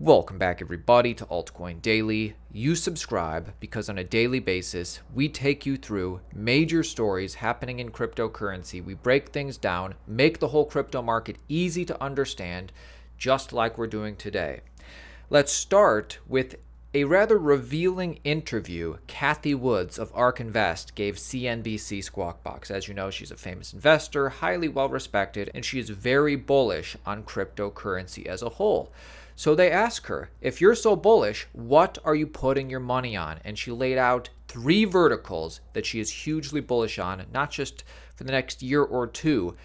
Welcome back everybody to Altcoin Daily. You subscribe because on a daily basis, we take you through major stories happening in cryptocurrency. We break things down, make the whole crypto market easy to understand, just like we're doing today. Let's start with a rather revealing interview Cathie Wood of ARK Invest gave CNBC Squawk Box. As you know, she's a famous investor, highly well respected, and she is very bullish on cryptocurrency as a whole. So they ask her, if you're so bullish, what are you putting your money on? And she laid out 3 verticals that she is hugely bullish on, not just for the next year or two,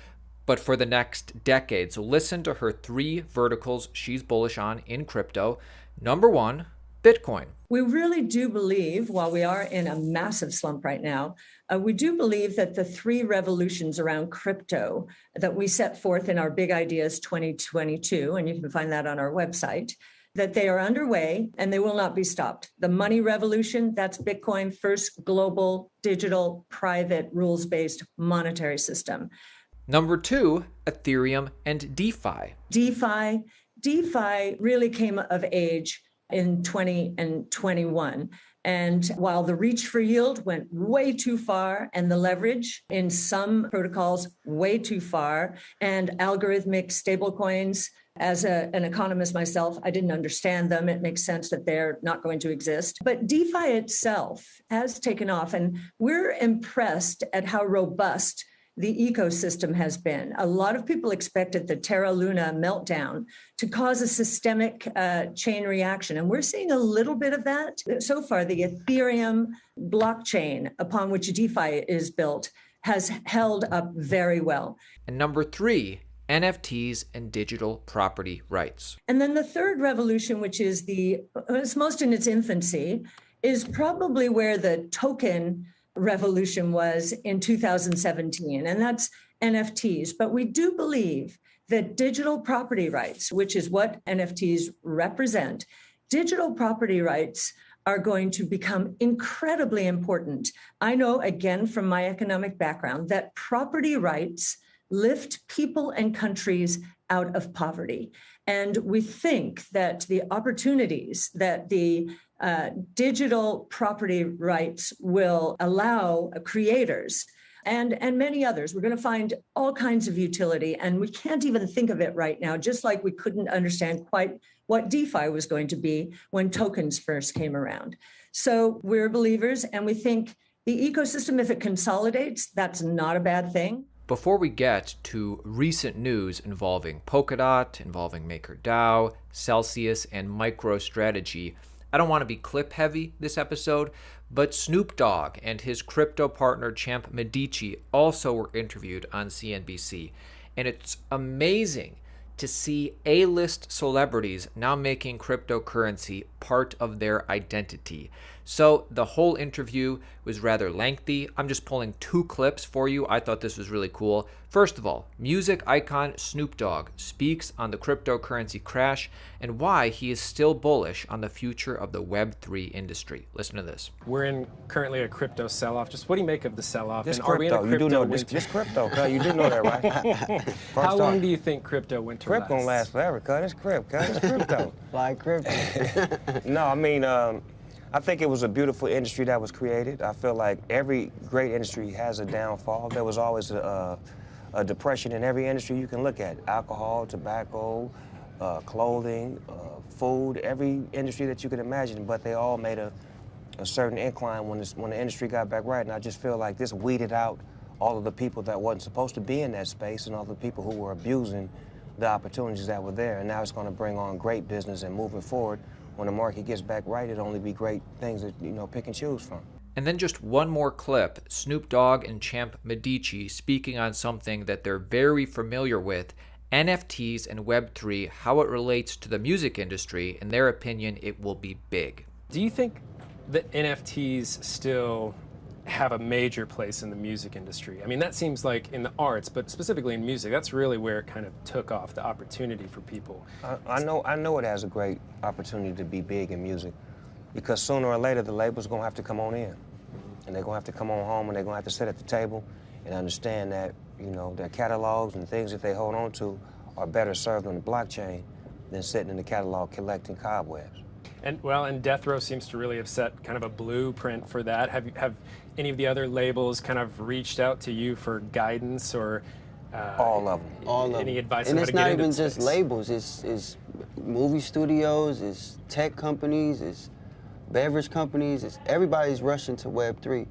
but for the next decade. So listen to her 3 verticals she's bullish on in crypto. Number 1, Bitcoin. We really do believe, while we are in a massive slump right now, we do believe that the 3 revolutions around crypto that we set forth in our Big Ideas 2022, and you can find that on our website, that they are underway and they will not be stopped. The money revolution, that's Bitcoin, first global, digital, private, rules-based monetary system. Number 2, Ethereum and DeFi. DeFi really came of age in 20 and 21. And while the reach for yield went way too far and the leverage in some protocols way too far, and algorithmic stablecoins, as an economist myself, I didn't understand them. It makes sense that they're not going to exist. But DeFi itself has taken off, and we're impressed at how robust the ecosystem has been. A lot of people expected the Terra Luna meltdown to cause a systemic chain reaction. And we're seeing a little bit of that. So far, the Ethereum blockchain upon which DeFi is built has held up very well. And number 3, NFTs and digital property rights. And then the third revolution, which is it's most in its infancy, is probably where the token revolution was in 2017, and that's NFTs. But we do believe that digital property rights, which is what NFTs represent, digital property rights are going to become incredibly important. I know, again, from my economic background, that property rights lift people and countries out of poverty. And we think that the opportunities that the digital property rights will allow creators and many others. We're going to find all kinds of utility, and we can't even think of it right now, just like we couldn't understand quite what DeFi was going to be when tokens first came around. So we're believers, and we think the ecosystem, if it consolidates, that's not a bad thing. Before we get to recent news involving Polkadot, involving MakerDAO, Celsius, and MicroStrategy, I don't want to be clip heavy this episode, but Snoop Dogg and his crypto partner Champ Medici also were interviewed on CNBC. And it's amazing to see A-list celebrities now making cryptocurrency part of their identity. So the whole interview was rather lengthy. I'm just pulling 2 clips for you. I thought this was really cool. First of all, music icon Snoop Dogg speaks on the cryptocurrency crash and why he is still bullish on the future of the Web3 industry. Listen to this. We're in currently a crypto sell-off. Just what do you make of the sell-off? This and crypto, are we in a crypto you do know winter? this crypto, you do know that, right? How long do you think crypto winter Crypto lasts? gonna last forever, cuz it's crypto. Like crypto. No, I mean, I think it was a beautiful industry that was created. I feel like every great industry has a downfall. There was always a depression in every industry you can look at. Alcohol, tobacco, clothing, food, every industry that you can imagine, but they all made a certain incline when the industry got back right. And I just feel like this weeded out all of the people that wasn't supposed to be in that space and all the people who were abusing the opportunities that were there. And now it's gonna bring on great business, and moving forward, when the market gets back right, it'll only be great things that, pick and choose from. And then just one more clip, Snoop Dogg and Champ Medici speaking on something that they're very familiar with, NFTs and Web3, how it relates to the music industry. In their opinion, it will be big. Do you think that NFTs still have a major place in the music industry? I mean, that seems like in the arts, but specifically in music, that's really where it kind of took off, the opportunity for people. I know it has a great opportunity to be big in music, because sooner or later the label's gonna have to come on in, and they're gonna have to come on home, and they're gonna have to sit at the table and understand that their catalogs and things that they hold on to are better served on the blockchain than sitting in the catalog collecting cobwebs. And Death Row seems to really have set kind of a blueprint for that. Have any of the other labels kind of reached out to you for guidance or All of them. any advice And on how it's to get not into even the just space? labels. It's movie studios, it's tech companies, it's beverage companies. It's everybody's rushing to Web3,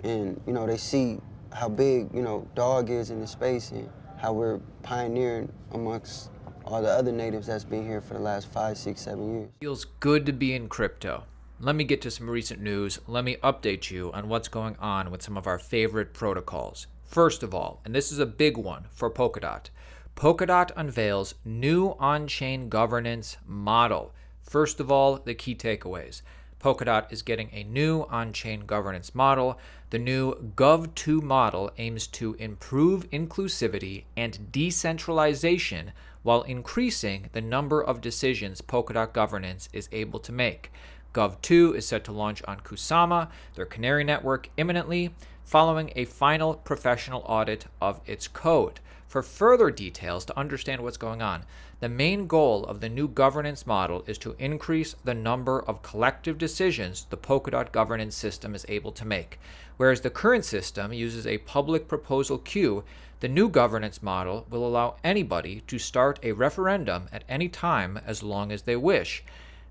and you know they see how big Dog is in the space and how we're pioneering amongst all the other natives that's been here for the last 5, 6, 7 years. Feels good to be in crypto. Let me get to some recent news. Let me update you on what's going on with some of our favorite protocols. First of all, and this is a big one for Polkadot, Polkadot unveils new on-chain governance model. First of all, the key takeaways. Polkadot is getting a new on-chain governance model. The new Gov2 model aims to improve inclusivity and decentralization while increasing the number of decisions Polkadot governance is able to make. Gov2 is set to launch on Kusama, their Canary network, imminently, following a final professional audit of its code. For further details to understand what's going on, the main goal of the new governance model is to increase the number of collective decisions the Polkadot governance system is able to make. Whereas the current system uses a public proposal queue, the new governance model will allow anybody to start a referendum at any time as long as they wish.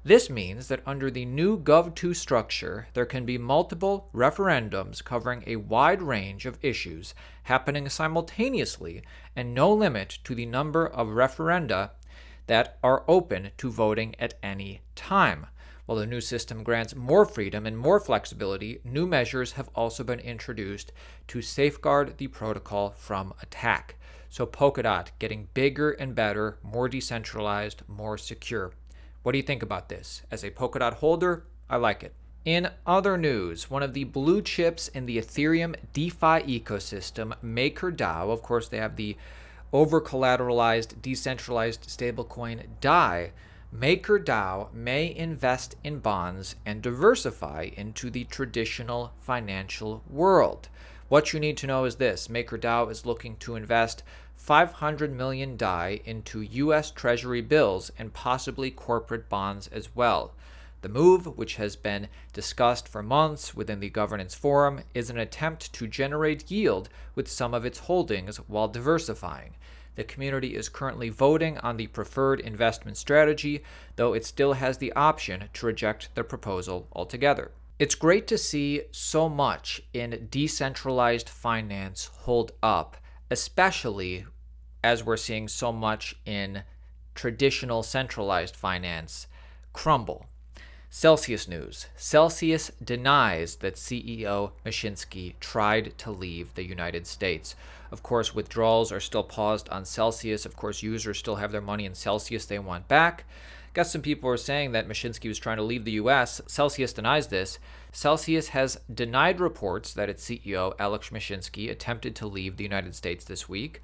This means that under the new Gov2 structure, there can be multiple referendums covering a wide range of issues happening simultaneously and no limit to the number of referenda that are open to voting at any time. While the new system grants more freedom and more flexibility, new measures have also been introduced to safeguard the protocol from attack. So Polkadot getting bigger and better, more decentralized, more secure. What do you think about this? As a Polkadot holder, I like it. In other news, one of the blue chips in the Ethereum DeFi ecosystem, MakerDAO, of course they have the over-collateralized, decentralized stablecoin DAI, MakerDAO may invest in bonds and diversify into the traditional financial world. What you need to know is this: MakerDAO is looking to invest 500 million DAI into U.S. Treasury bills and possibly corporate bonds as well. The move, which has been discussed for months within the governance forum, is an attempt to generate yield with some of its holdings while diversifying. The community is currently voting on the preferred investment strategy, though it still has the option to reject the proposal altogether. It's great to see so much in decentralized finance hold up, especially as we're seeing so much in traditional centralized finance crumble. Celsius news. Celsius denies that CEO Mashinksky tried to leave the United States. Of course, withdrawals are still paused on Celsius. Of course, users still have their money in Celsius they want back. Guess some people are saying that Mashinksky was trying to leave the US. Celsius denies this. Celsius has denied reports that its CEO, Alex Mashinksky, attempted to leave the United States this week.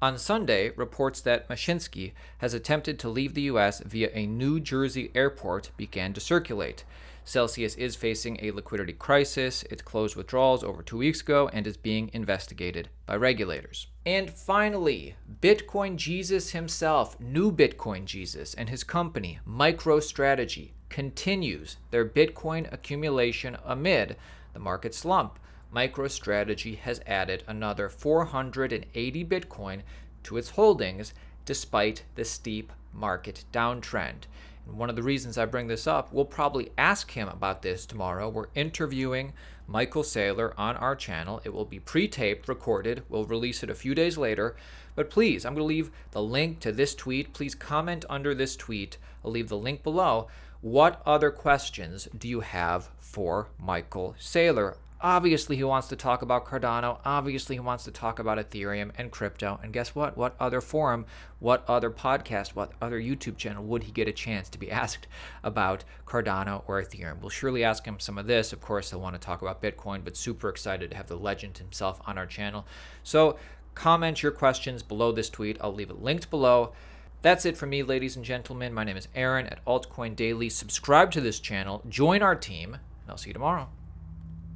On Sunday, reports that Mashinksky has attempted to leave the U.S. via a New Jersey airport began to circulate. Celsius is facing a liquidity crisis. It closed withdrawals over 2 weeks ago and is being investigated by regulators. And finally, Bitcoin Jesus himself, new Bitcoin Jesus, and his company, MicroStrategy, continues their Bitcoin accumulation amid the market slump. MicroStrategy has added another 480 Bitcoin to its holdings despite the steep market downtrend. And one of the reasons I bring this up, we'll probably ask him about this tomorrow. We're interviewing Michael Saylor on our channel. It will be pre-taped, recorded. We'll release it a few days later. But please, I'm going to leave the link to this tweet. Please comment under this tweet. I'll leave the link below. What other questions do you have for Michael Saylor? Obviously, he wants to talk about Cardano. Obviously, he wants to talk about Ethereum and crypto. And guess what? What other forum, what other podcast, what other YouTube channel would he get a chance to be asked about Cardano or Ethereum? We'll surely ask him some of this. Of course, he'll want to talk about Bitcoin, but super excited to have the legend himself on our channel. So comment your questions below this tweet. I'll leave it linked below. That's it for me, ladies and gentlemen. My name is Aaron at Altcoin Daily. Subscribe to this channel, join our team, and I'll see you tomorrow.